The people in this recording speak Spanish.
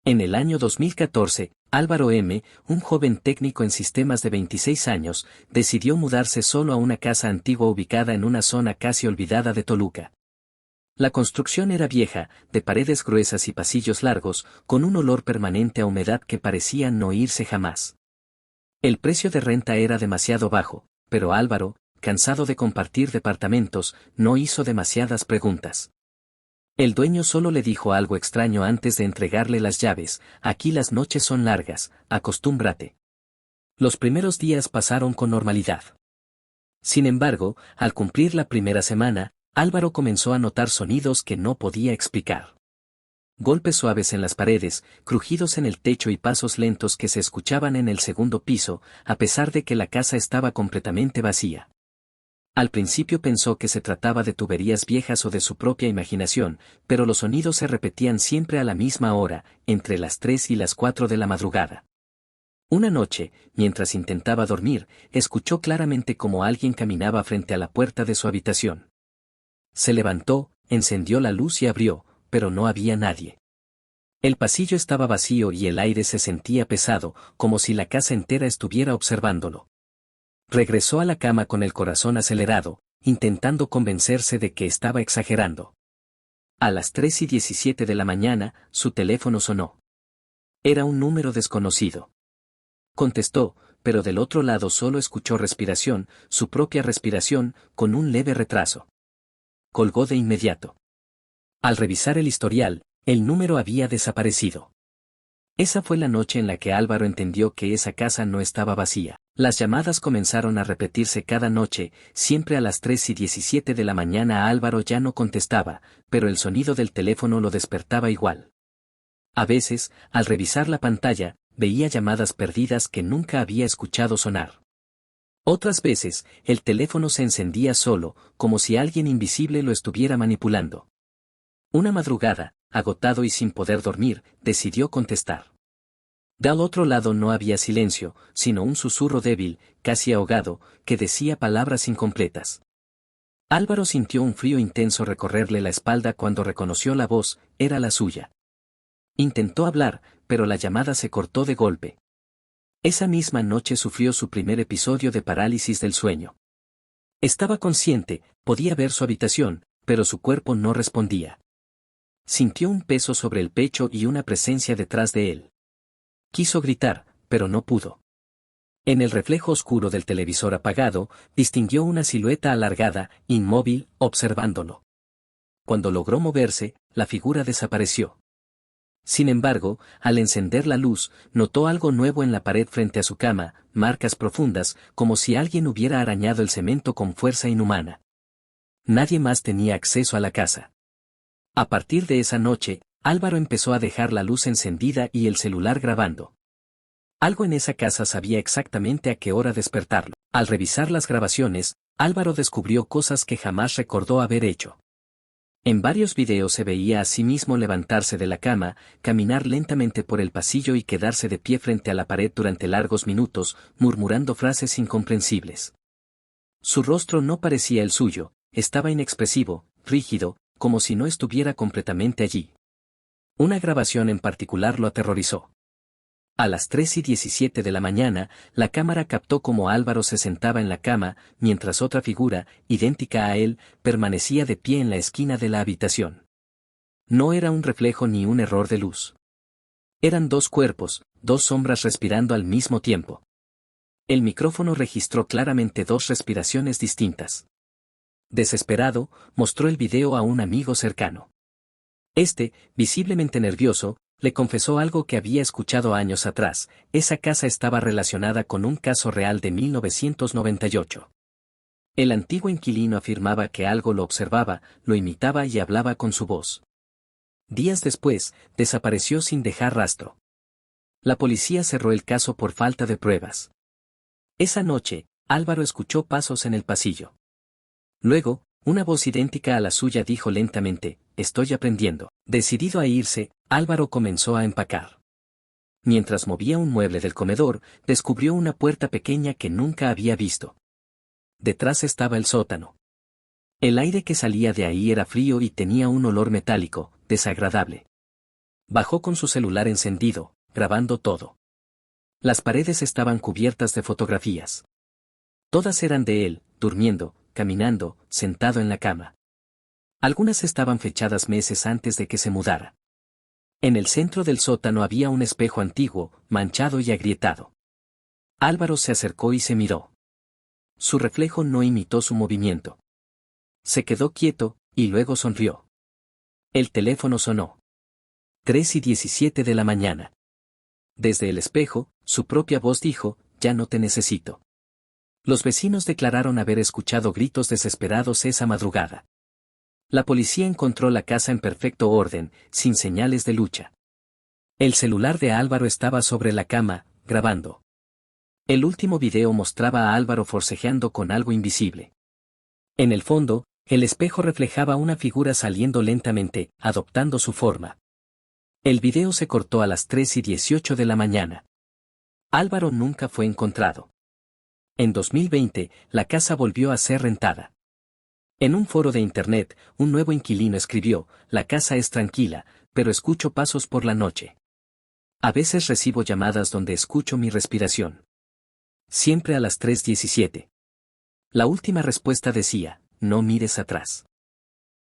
En el año 2014, Álvaro M., un joven técnico en sistemas de 26 años, decidió mudarse solo a una casa antigua ubicada en una zona casi olvidada de Toluca. La construcción era vieja, de paredes gruesas y pasillos largos, con un olor permanente a humedad que parecía no irse jamás. El precio de renta era demasiado bajo, pero Álvaro, cansado de compartir departamentos, no hizo demasiadas preguntas. El dueño solo le dijo algo extraño antes de entregarle las llaves: aquí las noches son largas, acostúmbrate. Los primeros días pasaron con normalidad. Sin embargo, al cumplir la primera semana, Álvaro comenzó a notar sonidos que no podía explicar. Golpes suaves en las paredes, crujidos en el techo y pasos lentos que se escuchaban en el segundo piso, a pesar de que la casa estaba completamente vacía. Al principio pensó que se trataba de tuberías viejas o de su propia imaginación, pero los sonidos se repetían siempre a la misma hora, entre las 3 y las 4 de la madrugada. Una noche, mientras intentaba dormir, escuchó claramente cómo alguien caminaba frente a la puerta de su habitación. Se levantó, encendió la luz y abrió, pero no había nadie. El pasillo estaba vacío y el aire se sentía pesado, como si la casa entera estuviera observándolo. Regresó a la cama con el corazón acelerado, intentando convencerse de que estaba exagerando. A las 3:17 de la mañana, su teléfono sonó. Era un número desconocido. Contestó, pero del otro lado solo escuchó respiración, su propia respiración, con un leve retraso. Colgó de inmediato. Al revisar el historial, el número había desaparecido. Esa fue la noche en la que Álvaro entendió que esa casa no estaba vacía. Las llamadas comenzaron a repetirse cada noche, siempre a las 3:17 de la mañana. Álvaro ya no contestaba, pero el sonido del teléfono lo despertaba igual. A veces, al revisar la pantalla, veía llamadas perdidas que nunca había escuchado sonar. Otras veces, el teléfono se encendía solo, como si alguien invisible lo estuviera manipulando. Una madrugada, agotado y sin poder dormir, decidió contestar. Del otro lado no había silencio, sino un susurro débil, casi ahogado, que decía palabras incompletas. Álvaro sintió un frío intenso recorrerle la espalda cuando reconoció la voz: era la suya. Intentó hablar, pero la llamada se cortó de golpe. Esa misma noche sufrió su primer episodio de parálisis del sueño. Estaba consciente, podía ver su habitación, pero su cuerpo no respondía. Sintió un peso sobre el pecho y una presencia detrás de él. Quiso gritar, pero no pudo. En el reflejo oscuro del televisor apagado, distinguió una silueta alargada, inmóvil, observándolo. Cuando logró moverse, la figura desapareció. Sin embargo, al encender la luz, notó algo nuevo en la pared frente a su cama: marcas profundas, como si alguien hubiera arañado el cemento con fuerza inhumana. Nadie más tenía acceso a la casa. A partir de esa noche, Álvaro empezó a dejar la luz encendida y el celular grabando. Algo en esa casa sabía exactamente a qué hora despertarlo. Al revisar las grabaciones, Álvaro descubrió cosas que jamás recordó haber hecho. En varios videos se veía a sí mismo levantarse de la cama, caminar lentamente por el pasillo y quedarse de pie frente a la pared durante largos minutos, murmurando frases incomprensibles. Su rostro no parecía el suyo, estaba inexpresivo, rígido, como si no estuviera completamente allí. Una grabación en particular lo aterrorizó. A las 3:17 de la mañana, la cámara captó cómo Álvaro se sentaba en la cama, mientras otra figura, idéntica a él, permanecía de pie en la esquina de la habitación. No era un reflejo ni un error de luz. Eran dos cuerpos, dos sombras respirando al mismo tiempo. El micrófono registró claramente dos respiraciones distintas. Desesperado, mostró el video a un amigo cercano. Este, visiblemente nervioso, le confesó algo que había escuchado años atrás: esa casa estaba relacionada con un caso real de 1998. El antiguo inquilino afirmaba que algo lo observaba, lo imitaba y hablaba con su voz. Días después, desapareció sin dejar rastro. La policía cerró el caso por falta de pruebas. Esa noche, Álvaro escuchó pasos en el pasillo. Luego, una voz idéntica a la suya dijo lentamente: estoy aprendiendo. Decidido a irse, Álvaro comenzó a empacar. Mientras movía un mueble del comedor, descubrió una puerta pequeña que nunca había visto. Detrás estaba el sótano. El aire que salía de ahí era frío y tenía un olor metálico, desagradable. Bajó con su celular encendido, grabando todo. Las paredes estaban cubiertas de fotografías. Todas eran de él, durmiendo, caminando, sentado en la cama. Algunas estaban fechadas meses antes de que se mudara. En el centro del sótano había un espejo antiguo, manchado y agrietado. Álvaro se acercó y se miró. Su reflejo no imitó su movimiento. Se quedó quieto, y luego sonrió. El teléfono sonó. 3:17 de la mañana. Desde el espejo, su propia voz dijo, «Ya no te necesito». Los vecinos declararon haber escuchado gritos desesperados esa madrugada. La policía encontró la casa en perfecto orden, sin señales de lucha. El celular de Álvaro estaba sobre la cama, grabando. El último video mostraba a Álvaro forcejeando con algo invisible. En el fondo, el espejo reflejaba una figura saliendo lentamente, adoptando su forma. El video se cortó a las 3:18 de la mañana. Álvaro nunca fue encontrado. En 2020, la casa volvió a ser rentada. En un foro de internet, un nuevo inquilino escribió, «La casa es tranquila, pero escucho pasos por la noche. A veces recibo llamadas donde escucho mi respiración. Siempre a las 3:17». La última respuesta decía, «No mires atrás».